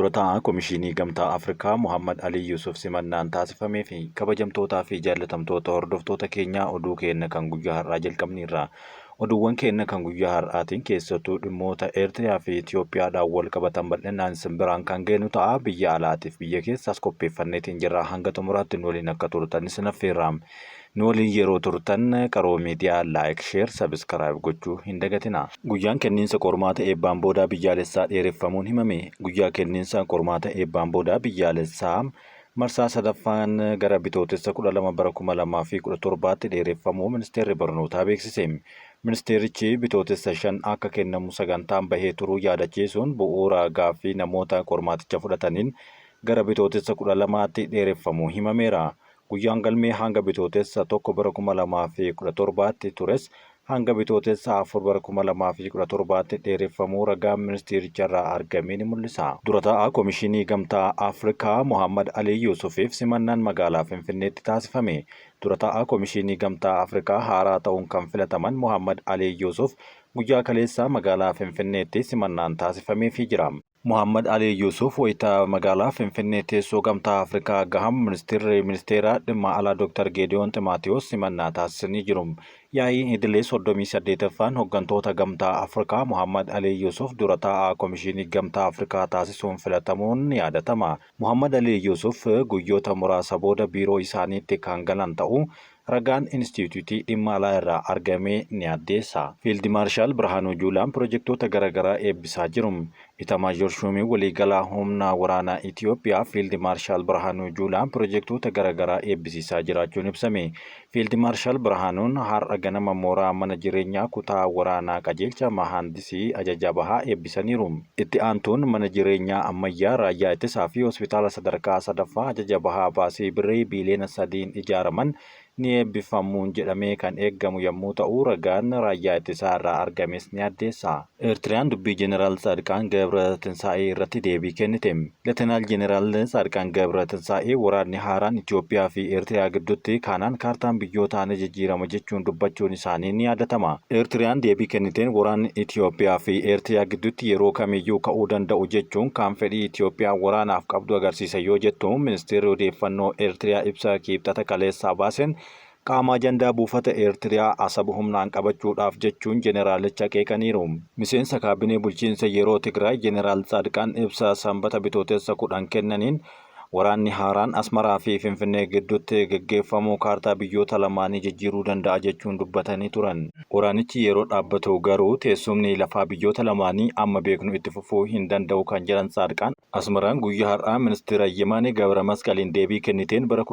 Durataa Komishinii Gamtaa Afrikaa Muhammad Alii Yusuf simannaan taasifamee fi kabajamtootaa fi jaallatamtoota hordoftoota keenyaa oduu keenya kan guyyaa har'aa jalqabneerra. Oduuwwan keenya kan guyyaa har'aatiin keessattuu dhimmoota Eertiriyaa fi Itoophiyaadhaan wal qabatan bal'inaan simbiraan kan geenu ta'a. Biyya alaatiif biyya keessaas qopheeffanneetiin jirra. Hanga xumuraatti nu waliin akka turtan isin affeerra. Nu waliin yeroo turtan qaroo miidiyaa laayik, sheer, sabiskiraayib gochuu hin dagatina. Guyyaan kenniinsa qormaata eebbaan boodaa biyyaalessaa dheereffamuun himame. Guyyaa kenniinsa qormaata eebbaan boodaa biyyaalessaa marsaa sadaffaan gara bitootessa 12 bara 2017tti dheereffamuu ministeerri barnootaa beeksise. Ministeerichi bitootessa 5 akka kennamu sagantaan bahee turuu yaadachiisuun bu'uura gaaffii namoota qormaaticha fudhataniin gara bitootessa 12tti dheereffamuu himameera. Guyyaan galmee hanga bitootessa 1 bara 2017tti tures hanga bitootessa 4 bara 2017tti dheereffamuu ragaan ministeericharraa argame ni mul'isa. Durataa Komishinii Gamtaa Afrikaa Muhammad Alii Yusufiif simannaan magaalaa Finfinneetti taasifame. Durataa Komishinii Gamtaa Afrikaa haaraa ta'uun kan filataman Muhammad Alii Yusuf guyyaa kaleessaa magaalaa Finfinneetti simannaan taasifameefii jira. Muhammad Alii Yusuf wayitaa magaalaa Finfinnee teessoo Gamtaa Afrikaa gaham ministeera dhimma alaa Dr. Geediyoon Ximaatiyoos simannaa taasisanii jiru. Yaa'ii idilee 38ffaan hooggantoota Gamtaa Afrikaa Muhammad Alii Yusuf durataa Komishinii Gamtaa Afrikaa taasisuun filatamuun ni yaadatama. Muhammad Alii Yusuf guyyoota muraasa booda biiroo isaaniitti kan galan ta'uu ragaan Inistituutii dhimma alaa irraa argame ni addeessa. Fiild Maarshaal Birhaanuu Juulaan pirojektoota garaagaraa eebbisaa jiru. Itamaajoor Shuumii waliigalaa humna waraanaa Itoophiyaa Fiild Maarshaal Birhaanuu Juulaan pirojektoota garaagaraa eebbisiisaa jiraachuun ibsame. Fiild Maarshaal Birhaanuun har'a ganama mooraa mana jireenyaa kutaa waraanaa qajeelcha mahaandisii ajaja bahaa eebbisaniiru. Itti aantuun mana jireenyaa ammayyaa raayyaa ittisaa fi hospitaala sadarkaa sadaffaa ajaja bahaa baasii birrii biiliyoona 3 ijaaraman ni eebbifamuun jedhamee kan eeggamu yommuu ta'u ragaan raayyaa ittisaa irraa argames ni addeessa. Eertiriyaan dubbii Jeneraal Saadqaan Gabretinsaa'ee irratti deebii kennite. Leetinaal Jeneraal Saadqaan Gabretinsaa'ee waraanni haaraan Itoophiyaa fi Eertiriyaa gidduutti kaanaan kaartaan biyyootaa ni jijjiirama jechuun dubbachuun isaanii ni yaadatama. Eertiriyaan deebii kenniteen waraanni Itoophiyaa fi Eertiriyaa gidduutti yeroo kamiyyuu ka'uu danda'u jechuun kan fedhii Itoophiyaa waraanaaf qabdu agarsiisa yoo jettu ministeerri odeeffannoo Eertiriyaa ibsa kibxata kaleessaa baasen qaama ajandaa buufata Eertiriyaa Asab humnaan qabachuudhaaf jechuun jeneraalicha qeeqaniiru. Miseensa kaabinee bulchiinsa yeroo Tigraay Jeneraal Saadqaan ibsa sanbata bitootessa 10 kennaniin waraanni haaraan Asmaraa fi Finfinnee gidduutti gaggeeffamuu kaartaa biyyoota lamaanii jijjiiruu danda'a jechuun dubbatanii turan. Waraanichi yeroo dhaabbatu garuu teessumni lafaa biyyoota lamaanii amma beeknu itti fufuu hin danda'u kan jedhan Saadqaan Asmaraan guyyaa har'aa ministeera Yemaanee Gabremasqaliin deebii kenniteen bara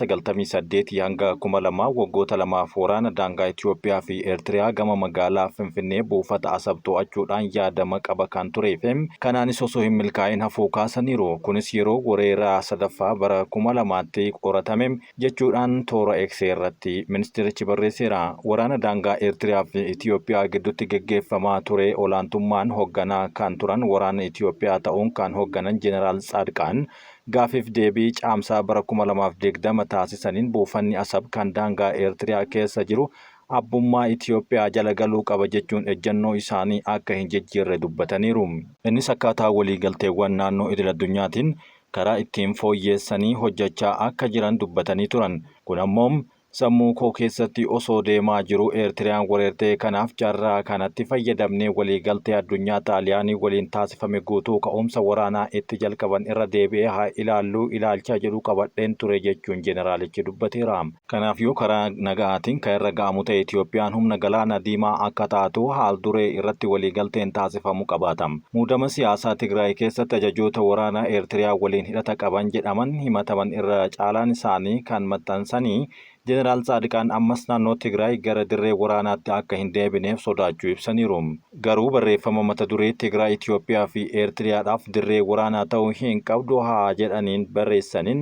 1998 hanga 2000 waggoota lamaaf waraana daangaa Itoophiyaa fi Eertiriyaa gama magaalaa Finfinnee buufata Asab to'achuudhaan yaadama qaba kan tureef kanaanis osoo hin milkaa'in hafuu kaasaniiru. Kunis yeroo wareera sadaffaa bara 2000tti qoratame jechuudhaan toora X irratti ministeerichi barreesseera. Waraana daangaa Eertiriyaa fi Itoophiyaa gidduutti gaggeeffamaa ture olaantummaan hoogganaa kan turan waraana Itoophiyaa ta'uun kan hoogganan Jeneraal Saadqaan gaafiif deebii caamsaa bara 2020 taasisaniin buufanni Asab kan daangaa Eertiriyaa keessa jiru abbummaa Itoophiyaa jala galuu qaba jechuun ejjennoo isaanii akka hin jijjiirre dubbataniiru. Innis akkaataa waliigalteewwan naannoo idil addunyaatiin karaa ittiin fooyyeessanii hojjechaa akka jiran dubbatanii turan. Kun ammoo sammuu koo keessatti osoo deemaa jiru Eertiriyaan wareertee kanaaf jaarraa kanatti fayyadamnee waliigaltee addunyaa Xaaliyaanii waliin taasifame guutuu ka'umsa waraanaa itti jalqaban irra deebi'ee haa ilaalluu ilaalcha jedhu qabadheen ture jechuun jeneraalichi dubbateera. Kanaaf yoo karaa nagaatiin kan irra ga'amu ta'e Itoophiyaan humna galaana diimaa akka taatu haal duree irratti waliigalteen taasifamuu qabaata. Muudama siyaasaa Tigraay keessatti ajajoota waraanaa Eertiriyaa waliin hidhata qaban jedhaman himataman irra caalaan isaanii kan maxxansanii Jeneraal Saadqaan ammas naannoo Tigraay gara dirree waraanaatti akka hin deebineef sodaachuu ibsaniiru. Garuu barreeffama mata duree Tigraay Itoophiyaa fi Eertiriyaadhaaf dirree waraanaa ta'uu hin qabdu haa jedhaniin barreessaniin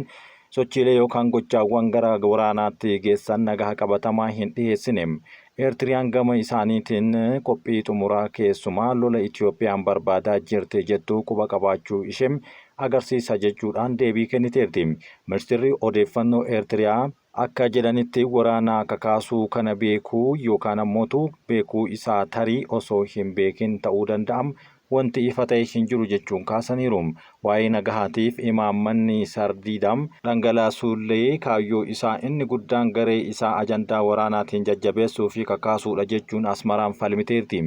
sochiilee yookaan gochaawwan gara waraanaatti geessan nagaa qabatamaa hin dhiyeessine. Eertiriyaan gama isaaniitiin qophii xumuraa keessumaa lola Itoophiyaan barbaadaa jirti jettuu quba qabaachuu ishee agarsiisa jechuudhaan deebii kenniteerti. Ministeerri odeeffannoo Eertiriyaa akka jedhanitti waraana kakaasuu kana beekuu yookaan ammoo beekuu isaa tarii osoo hin beekin ta'uu danda'am wanti ifa ta'e hin jiru jechuun kaasaniiru. Waa'ee nagahaatiif imaammanni sardiidam dhangalaasuullee kaayyoo isaa inni guddaan garee isaa ajandaa waraanaatiin jajjabeessuu fi kakaasuudha jechuun Asmaraan falmiteerti.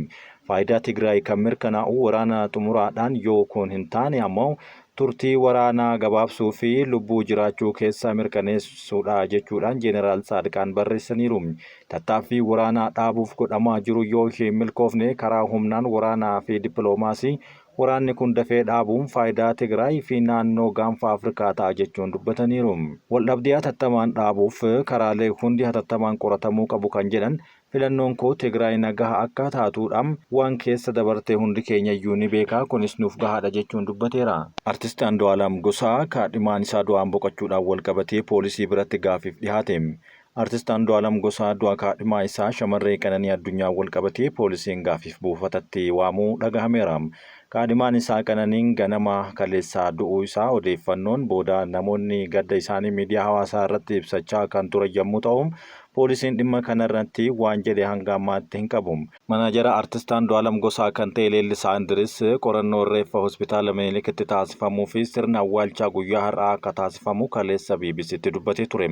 Faayidaa Tigraay kan mirkanaa'u waraana xumuraadhaan yoo kun hin taane ammoo turtii waraanaa gabaabsuu fi lubbuu jiraachuu keessa mirkaneessuudha jechuudhaan Jeneraal Saadiqaan barreessaniiru. Tattaaffii waraanaa dhaabuuf godhamaa jiru yoo hin milkoofne karaa humnaan waraanaa fi dippiloomaasii waraanni kun dafee dhaabuun faayidaa Tigraay fi naannoo gaanfa Afrikaa ta'a jechuun dubbataniiru. Waldhabdee hatattamaan dhaabuuf karaalee hundi hatattamaan qoratamuu qabu kan jedhan filannoon koo Tigraay nagaa akka taatuudhaan waan keessa dabarte hundi keenya iyyuu ni beeka kunis nuuf gahaadha jechuun dubbateera. Artist Andu'aalam Gosaa kaadhimaan isaa du'aan boqochuudhaan walqabatee poolisii biratti gaafiif dhiyaate. Artist Andu'aalam Gosaa du'a kaadhimaa isaa shamarree Qananii Addunyaa walqabatee poolisiin gaafiif buufatatti waamuu dhagahameera. Kaadhimaan isaa Qananiin ganama kaleessaa du'uu isaa odeeffannoon booda namoonni gadda isaanii miidiyaa hawaasaa irratti ibsachaa kan turan yommuu ta'u, poolisiin dhimma kanarratti waan jedhe hanga ammaatti hin qabu. Manajara artist Andu'aalam Gosaa kan ta'e Leellisaa Indiris qorannoo reeffa hospitaala Miniliktti taasifamuu fi sirna awwaalchaa guyyaa har'aa akka taasifamu kaleessa BBCtti dubbatee ture.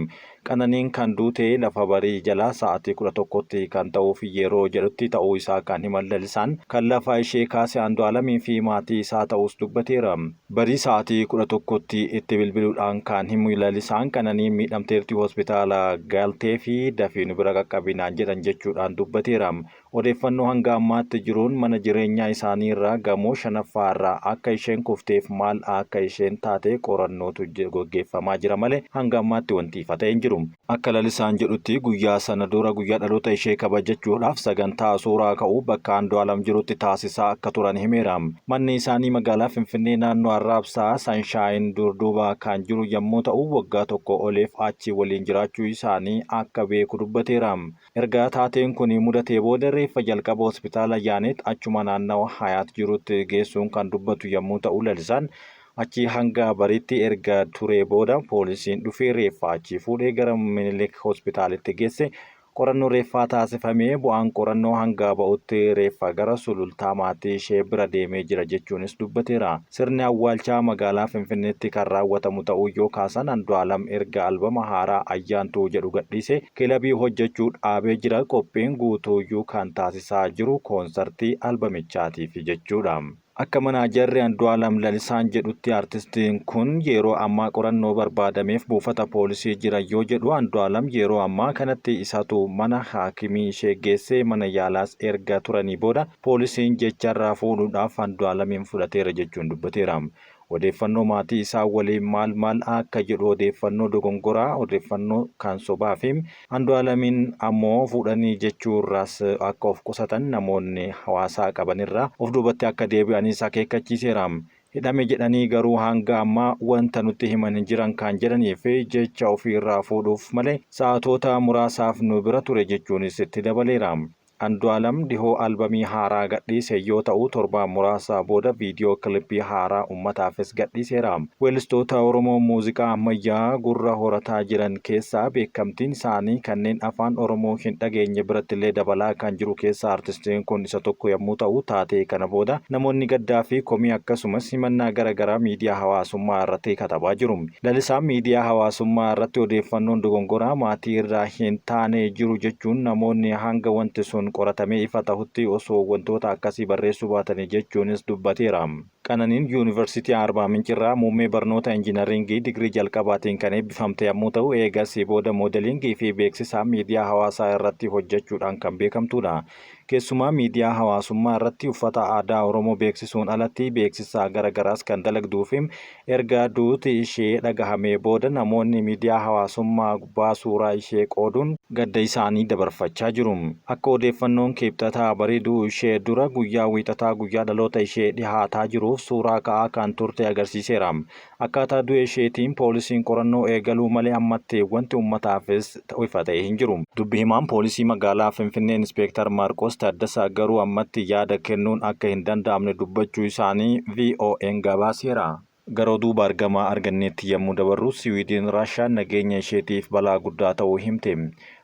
Qananiin kan duute lafa barii jalaa sa'aatii 11tti kan ta'uuf yeroo jedhutti ta'uu isaa kan himan Leellisaan kan lafa ishee kaase Andu'aalamii fi maatii isaa ta'us dubbateera. Barii sa'aatii 11tti itti bilbiluudhaan kan himu Leellisaan Qananiin miidhamteerti hospitaala galtee fi dafii nu bira qaqqabinaan jedhan jechuudhaan dubbateera. Odeeffannoo hanga ammaatti jiruun mana jireenyaa isaanii irraa gamoo 5ffaa irraa akka isheen kufteef maal akka isheen taate qorannootu gaggeeffamaa jira malee hanga ammaatti wanti ifa ta'e hin jiru. Akka Leellisaan jedhutti guyyaa sana dura guyyaa dhaloota ishee kabajachuudhaaf sagantaa suuraa ka'uu bakka Andu'aalam jirutti taasisaa akka turan himeera. Manni isaanii magaalaa Finfinnee naannoo Arraabsaa Sanshaayin Durduubaa kan jiru yommuu ta'u waggaa tokko oliif achi waliin jiraachuu isaanii akka beeku dubbateera. Erga taateen kun mudatee booda reeffa jalqaba hospitaala Yaaneet achuma naannawa Hayaat jirutti geessuun kan dubbatu yommuu ta'u Leellisaan achi hanga bariitti erga ture booda poolisiin dhufee reeffa achi fuudhee gara Minilik hospitaalitti geesse. Qorannoo reeffaa taasifamee bu'aan qorannoo hanga ba'utti reeffa gara sulultaa maatii ishee bira deemee jira jechuunis dubbateera. Sirni awwaalchaa magaalaa Finfinneetti kan raawwatamu ta'uu yoo kaasan Andu'aalam erga albama haaraa Ayyaantuu jedhu gadhiise kilabii hojjechuu dhaabee jira. Qophiin guutuuyyuu kan taasisaa jiru koonsartii albamichaatiif jechuudha. Akka manaajarri Andu'aalam Leellisaan jedhutti artistiin kun yeroo ammaa qorannoo barbaadameef buufata poolisii jira yoo jedhu Andu'aalam yeroo ammaa kanatti isatu mana haakimii ishee geessee mana yaalaas erga turanii booda poolisiin jecharraa fuudhuudhaaf Andu'aalamin fudhateera jechuun dubbateera. Odeeffannoo maatii isaa waliin maal akka jedhu odeeffannoo dogongoraa odeeffannoo kan sobaa fi Andu'aalamin ammoo fuudhanii jechuurraas akka of qusatan namoonni hawaasaa qabanirraa of duubatti akka deebi'anis akeekkachiiseera. Hidhame jedhanii garuu hanga ammaa wanta nutti himan hin jiran kan jedhaniif jecha ofiirraa fuudhuuf malee sa'aatoota muraasaaf nu bira ture jechuunis itti dabaleera. Andu'aalam dhihoo albamii haaraa gadhiise yoo ta'u torbaan muraasa booda viidiyoo kilippii haaraa uummataafis gadhiiseera. Weellistoota Oromoo muuziqaa ammayyaa gurra horataa jiran keessaa beekamtiin isaanii kanneen afaan Oromoo hin dhageenye birattillee dabalaa kan jiru keessaa artistiin kun isa tokko yommuu ta'u taatee kana booda namoonni gaddaa fi komii akkasumas himannaa garaagaraa miidiyaa hawaasummaa irratti katabaa jiru. Leellisaan miidiyaa hawaasummaa irratti odeeffannoon dogongoraa maatii irraa hin taane jiru jechuun namoonni hanga wanti sun qoratamee ifa ta'utti osoo wantoota akkasii barreessuu baatanii jechuunis dubbateera. Qananiin Yuunivarsiitii Arbaa Mincirraa muummee barnoota injiinaringii digirii jalqabaatiin kan eebbifamte yommuu ta'u eegasii booda moodelingii fi beeksisaa miidiyaa hawaasaa irratti hojjechuudhaan kan beekamtudha. Keessumaa miidiyaa hawaasummaa irratti uffata aadaa Oromoo beeksisuun alatti beeksisaa garagaraas kan dalagduu fi erga duuti ishee dhagahamee booda namoonni miidiyaa hawaasummaa gubbaa suuraa ishee qooduun gadda isaanii dabarfachaa jiru. Akka odeeffannoon kibxataa bareeduu ishee dura guyyaa wiixataa guyyaa dhaloota ishee dhihaataa jiruuf suuraa ka'aa kan turte agarsiiseera. Akkaataa du'e isheetiin poolisiin qorannoo eegaluu malee ammatti wanti uummataafis ifa ta'e hin jiru. Dubbi himaan poolisii magaalaa Finfinnee Inspektar Maarqos Taaddasaa garuu ammatti yaada kennuun akka hin danda'amne dubbachuu isaanii VON gabaaseera. Garuu duuba argamaa arganneetti yommuu dabarru Siwiidin Raashaan nageenya isheetiif balaa guddaa ta'uu himte.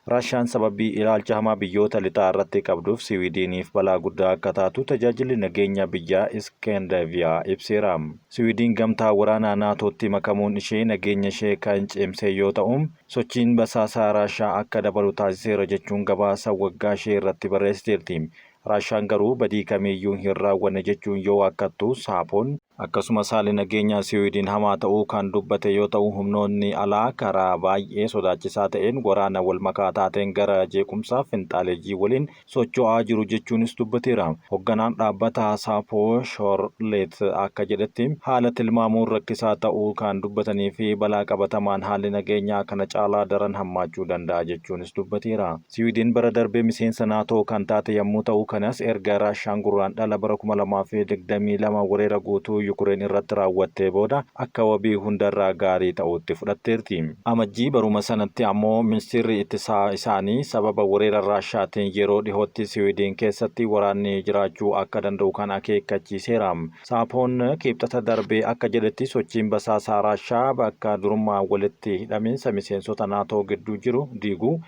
Raashaan sababii ilaalcha hamaa biyyoota lixaa irratti qabduuf Siwiidiniif balaa guddaa akka taatu tajaajilli nageenya biyyaa Iskandinaaviyaa ibseera. Siwiidin gamtaa waraanaa naatootti makamuun ishee nageenya ishee kan cimse yoo ta'u, sochiin basaasaa Raashaa akka dabalu taasiseera jechuun gabaasa waggaa ishee irratti barreessiteerti. Raashaan garuu badii kamiiyyuu hin raawwanne jechuun yoo akkattu saapoon akkasumas haalli nageenyaa Siwiidin hamaa ta'uu kan dubbate yoo ta'u, humnoonni alaa karaa baay'ee sodaachisaa ta'een waraana wal makaa taateen gara jeequmsaa finxaaleeyyii waliin socho'aa jiru jechuunis dubbateera. Hoogganaan dhaabbata Saapoo Shoorleet akka jedhetti haala tilmaamuun rakkisaa ta'uu kan dubbatanii fi balaa qabatamaan haalli nageenyaa kana caalaa daran hammaachuu danda'a jechuunis dubbateera. Siwiidin bara darbee miseensa naatoo kan taate yommuu ta'u, kanas erga Raashaan gurraandhala bara 2022 weerara guutuu Yukureen irratti raawwattee booda akka wabii hundarraa gaarii ta'utti fudhatteerti. Amajjii baruma sanatti ammoo ministeerri ittisaa isaanii sababa weerara Raashaatiin yeroo dhihootti Siwiidin keessatti waraanni jiraachuu akka danda'u kan akeekkachiiseera. Saapoon kibxata darbee akka jedhetti sochiin basaasaa Raashaa bakka durummaa walitti hidhamiinsa miseensota naatoo gidduu jiru diiguu,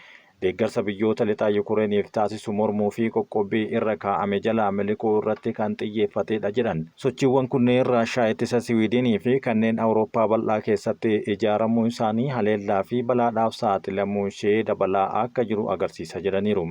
deeggarsa biyyoota lixaa Yukureeniif taasisu mormuu fi qoqqobbii irra kaa'ame jalaa miliquu irratti kan xiyyeeffatedha jedhan. Sochiiwwan kunneen Raashaa ittisa Siwiidinii fi kanneen Awurooppaa bal'aa keessatti ijaaramuu isaanii haleellaa fi balaadhaaf saaxilamuu ishee dabalaa akka jiru agarsiisa jedhaniiru.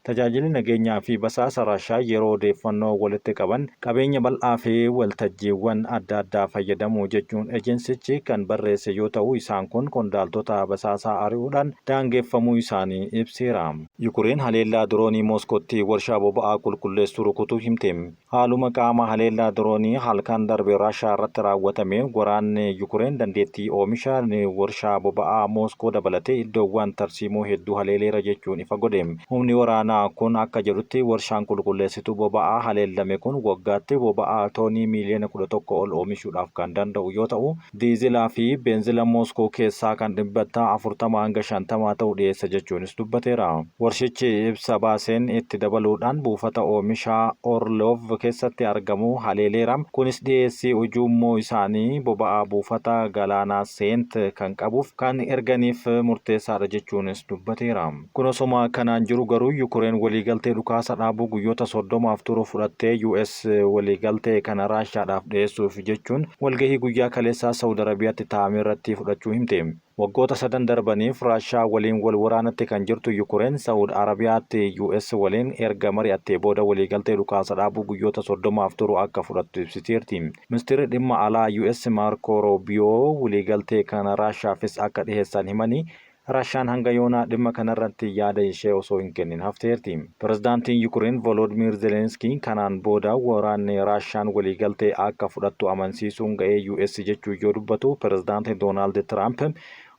Tajaajilli nageenyaa fi basaasa Raashaa yeroo odeeffannoo walitti qaban qabeenya bal'aa fi waltajjiiwwan adda addaa fayyadamuu jechuun ejensichi kan barreesse yoo ta'u, isaan kun qondaaltota basaasaa ari'uudhaan daangeffamuu isaanii ibseera. Yukureen haleellaa diroonii Mooskootti warshaa boba'aa qulqulleessu rukutuu himte. Haaluma qaama haleellaa diroonii halkan darbe Raashaa irratti raawwatame waraanni Yukureen dandeettii oomisha warshaa boba'aa Mooskoo dabalatee iddoowwan tarsiimoo hedduu haleeleera jechuun ifa godhe. Humni waraanaa kun akka jedhutti warshaan qulqulleessituu boba'aa haleellame kun waggaatti boba'aa toonii miliyoona 11 ol oomishuudhaaf kan danda'u yoo ta'u, diizilaa fi beenzila Mooskoo keessaa kan dhibbata 40 hanga 50 ta'u dhiyeessa jechuunis dubbateera. Warshichi ibsa baaseen itti dabaluudhaan buufata oomishaa Orlov keessatti argamu haleeleera. Kunis dhiyeessii ujummoo isaanii boba'aa buufata galaanaa Seent kan qabuuf kan erganiif murteessaadha jechuunis dubbateera. Kun osuma kanaan jiru garuu Yukureen waliigaltee dhukaasa dhaabuu guyyoota 30 turu fudhattee US waliigaltee kana Raashaadhaaf dhiyeessuuf jechuun walgahii guyyaa kaleessaa Saawud Arabiyaatti taa'ame irratti fudhachuu himte. Waggoota 3 darbaniif Raashaa waliin wal waraanatti kan jirtu Yukureen Saawud Arabiyaatti US waliin erga mari'attee booda waliigaltee dhukaasa dhaabuu guyyoota 30 turu akka fudhattu ibsiteerti. Ministeerri dhimma alaa US Maarko Roobiyoo waliigaltee kana Raashaafis akka dhiyeessan himanii Raashaan hanga yoonaa dhimma kanarratti yaada ishee osoo hin kennin hafteerti. Pirezidaantiin Yukureen Volodimir Zelenskiin kanaan booda waraanni Raashaan waliigaltee akka fudhattu amansiisuun ga'ee US jechuu yoo dubbatu, pirezidaantiin Doonaald Tiraamp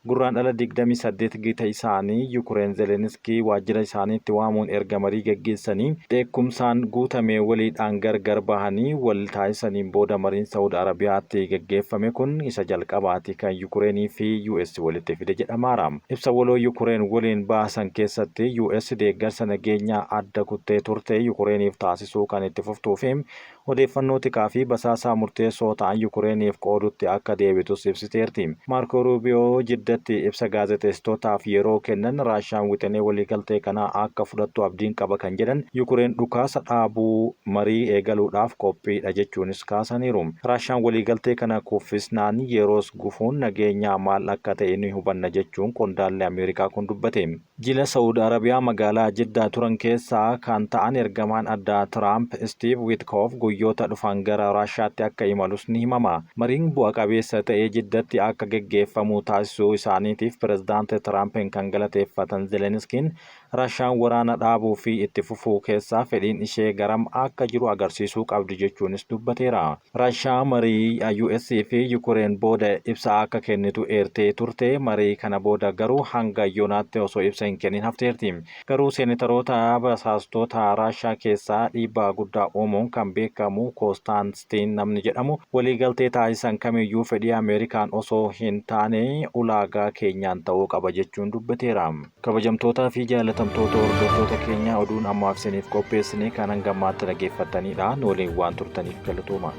gurraandhala 28 gita isaanii Yukureen Zelenskii waajjira isaaniitti waamuun erga marii gaggeessanii dheekkumsaan guutamee waliidhaan gargar bahanii wal taasisaniin booda mariin Saawud Arabiyaatti gaggeeffame kun isa jalqabaati kan Yukureenii fi US walitti fide jedhamaara. Ibsa waloo Yukureen waliin baasan keessatti US deeggarsa nageenyaa adda kuttee turte Yukureeniif taasisuu kan itti fuftuu fi odeeffannoo tikaa fi basaasaa murteessoo ta'an Yukureeniif qoodutti akka deebitus ibsiteerti. Maarko Ruubiyoo jiddatti ibsa gaazexeessitootaaf yeroo kennan Raashaan wixinee waliigaltee kanaa akka fudhattu abdiin qaba kan jedhan Yukureen dhukaasa dhaabuu marii eegaluudhaaf qophiidha jechuunis kaasaniiru. Raashaan waliigaltee kana kuffisnaan yeroos gufuun nageenyaa maal akka ta'e ni hubanna jechuun qondaalli Ameerikaa kun dubbate. Jila Saawud Arabiyaa magaalaa Jiddaa turan keessaa kan ta'an ergamaan addaa Tiraamp Steve Witkoff guyyoota dhufan gara Raashaatti akka imalus ni himama. Mariin bu'a qabeessa ta'ee Jiddatti akka gaggeeffamu taasisuu isaaniitiif pirezidaantii Tiraampiin kan galateeffatan Zelenskiin Raashaan waraana dhaabuu fi itti fufuu keessaa fedhiin ishee garam akka jiru agarsiisuu qabdi jechuunis dubbateera. Raashaa marii US fi Yukureen booda ibsa akka kennitu eertee turte. Marii kana booda garuu hanga yoonaatti osoo ibsa hin kennin hafteerti. Garuu seenataroota basaastoota Raashaa keessaa dhiibbaa guddaa uumuun kan beekamu Koostaantiin namni jedhamu waliigaltee taasisan kamiyyuu fedhii Ameerikaan osoo hin taane ulaagaa keenyaan ta'uu qaba jechuun dubbateera. Kabajamtootaa fi jaalatamtoota hordoftoota keenya oduun ammaaf isiniif qopheessine kan hanga ammaatti dhaggeeffattanidha. Nu waliin waan turtaniif galatooma.